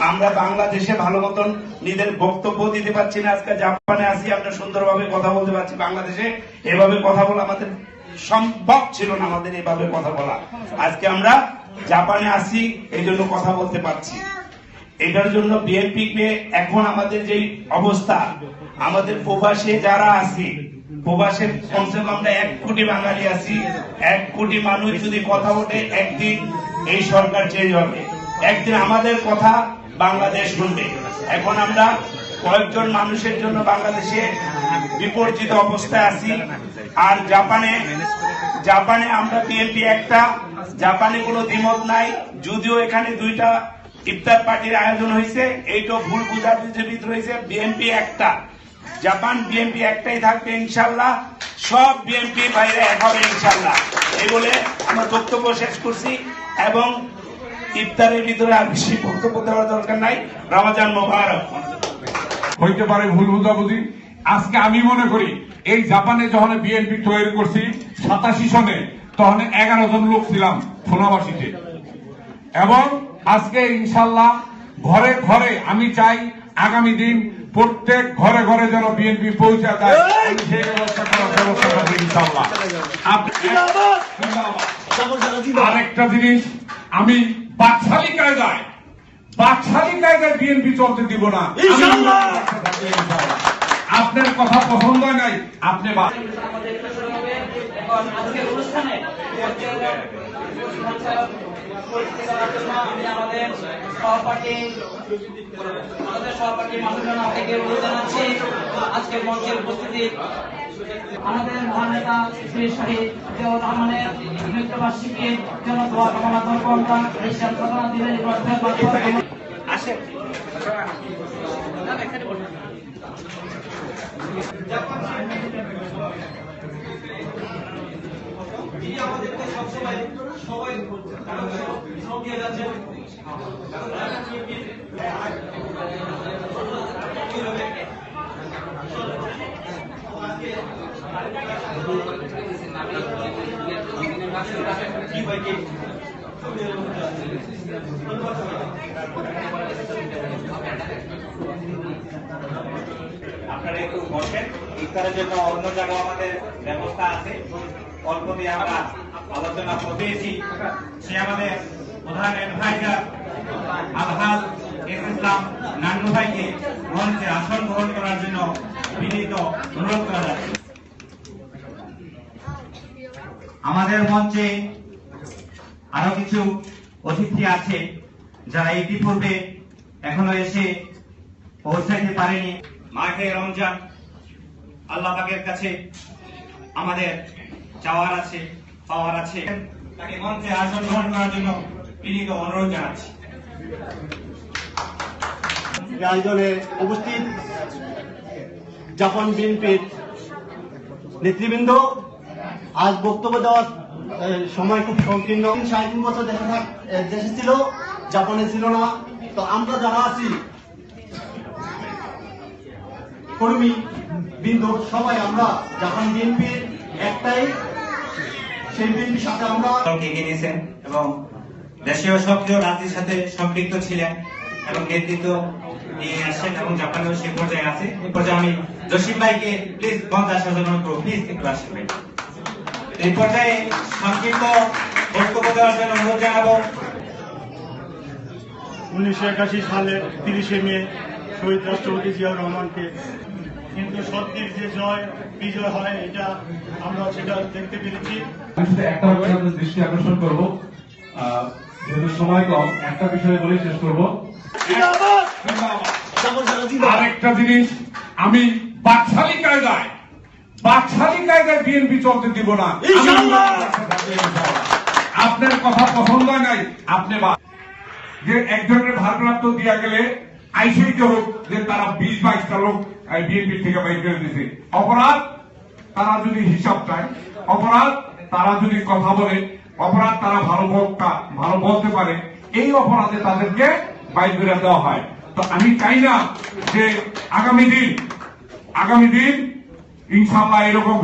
আমরা বাংলাদেশে ভালো মতন নিজের বক্তব্য দিতে পারছি না। আজকে জাপানে আছি, আমরা সুন্দরভাবে কথা বলতে পারছি। বাংলাদেশে এভাবে কথা বলা আমাদের সম্ভব ছিল না, আমাদের এভাবে কথা বলা। আজকে আমরা জাপানে আছি, এই জন্য কথা বলতে পারছি। এটার জন্য বিএনপি কে এখন আমাদের যে অবস্থা, আমাদের প্রবাসে যারা আছি, প্রবাসে কমসে কম 1 কোটি বাঙালি আছি। 1 কোটি মানুষ যদি কথা বলে, একদিন এই সরকার চেঞ্জ হবে, একদিন আমাদের কথা বাংলাদেশ শুনবে। এখন আমরা কয়েকজন মানুষের জন্য বাংলাদেশে বিপর্যিত অবস্থায় আছি। আর জাপানে আমরা বিএনপি একটা, জাপানে কোনো দ্বিমত নাই। যদিও এখানে 2টা ইফতার পার্টির আয়োজন হয়েছে, এইটা ভুল বুঝাবুঝির ভিতরে হয়েছে। বিএনপি একটা, জাপান বিএনপি একটাই থাকবে ইনশাল্লাহ। সব বিএনপি বাইরে এক হবে ইনশাল্লাহ। এই বলে আমার বক্তব্য শেষ করছি। এবং ইফতারের ভিতরে আর বেশি বক্তব্য দেওয়ার দরকার নাই। রমজান মোবারক। হইতে পারে ভুল বুঝাবুঝি। আজকে আমি মনে করি এই জাপানে যখন বিএনপি তৈরি করছি 87 সনে, তখন 11 জন লোক ছিলাম ফোনাবাসীতে। এবং আজকে ইনশাল্লাহ ঘরে ঘরে আমি চাই আগামী দিন প্রত্যেক ঘরে ঘরে যেন বিএনপি পৌঁছা যায়, আমি সেই ব্যবস্থা করার ব্যবস্থা করবো ইনশাল্লাহ। আরেকটা জিনিস, আমি বাকশালী কায়দায় বিএনপি চলতে দিব না। আপনার কথা পছন্দ হয় নাই, আপনি আমাদের সহপাঠী মাসুদানা থেকে অনুরোধ জানাচ্ছি আজকের মঞ্চের উপস্থিতি আমাদের মহান নেতা শ্রী শহীদ জিয়াউর রহমানের মৃত্যুবার্ষিকী জন্য দোয়া কামনা করব। আমরা ঈশ্বর প্রধান দিলেন আসেন। আমাদেরকে সবসময় সবাই শ্রম দিয়ে যাচ্ছে। আপনারা একটু বসেন, ইফতারের জন্য অন্য জায়গায় আমাদের ব্যবস্থা আছে। অল্প দিয়ে আমরা আলোচনা পেয়েছি। সে আমাদের প্রধান অ্যাডভাইজার আলহাজ ইসলাম নান্নু ভাইকে মঞ্চে আসন গ্রহণ করার জন্য বিনীত অনুরোধ করা যাচ্ছে। আমাদের মঞ্চে আরো কিছু অতিথি আছে যারা ইতিপূর্বে এখনো এসে পৌঁছাইতে পারেনি। মাঘে রমজান, আল্লাহ পাকের কাছে আমাদের চাওয়ার আছে, পাওয়ার আছে। তাকে মঞ্চে আসন গ্রহণ করার জন্য বিনীত অনুরোধ জানাচ্ছি। আয়োজনে উপস্থিত জাপান বিএনপির নেতৃবৃন্দ, আজ বক্তব্য দেওয়ার সময় খুব সংকীর্ণ। 3.5 বছর দেশে ছিল, জাপানে ছিল না। তো আমরা যারা আছি কর্মী বৃন্দ, সবাই আমরা জাপান বিএনপির একটাই, সেই বিএনপির সাথে আমরা এগিয়ে নিয়েছেন এবং দেশীয় সক্রিয় রাজনীতির সাথে সম্পৃক্ত ছিলেন এবং নেতৃত্ব নিয়ে আসছেন এবং জাপানেও সেই পর্যায়ে আছে। এই পর্যায়ে আমি জসিম ভাইকে প্লিজ মঞ্চে আসার জন্য প্লিজ একটু আসেন ভাই। এই পর্যায়ে সংক্ষিপ্ত বক্তব্য দেওয়ার জন্য অনুরোধ জানাবো। 1981 সালের 30শে মে শহীদ রাষ্ট্রপতি জিয়াউর রহমানকে, কিন্তু সত্যের যে বিজয় হয়, এটা আমরা সেটা দেখতে পেরেছি। আমি শুধু একটা বিষয়ে দৃষ্টি আকর্ষণ করবো, যেহেতু সময় কম, একটা বিষয়ে বলে শেষ করবো। আরেকটা জিনিস, আমি বাকশালী কায়দায় বিএনপি চলতে দিব না। আপনার কথা পছন্দ হয় নাই, আপনি যে একজনের ভারপ্রাপ্ত দিয়া গেলে আইসিই হোক যে তারা 20-22টা লোক বিএনপি থেকে বাইর করে দিয়েছে। অপরাধ তারা যদি হিসাব চায়, অপরাধ তারা যদি কথা বলে, অপরাধ তারা ভালো বলতে পারে, এই অপরাধে তাদেরকে বাইর করে দেওয়া হয়। তো আমি চাই না যে আগামী দিন ইনশাআল্লাহ এরকম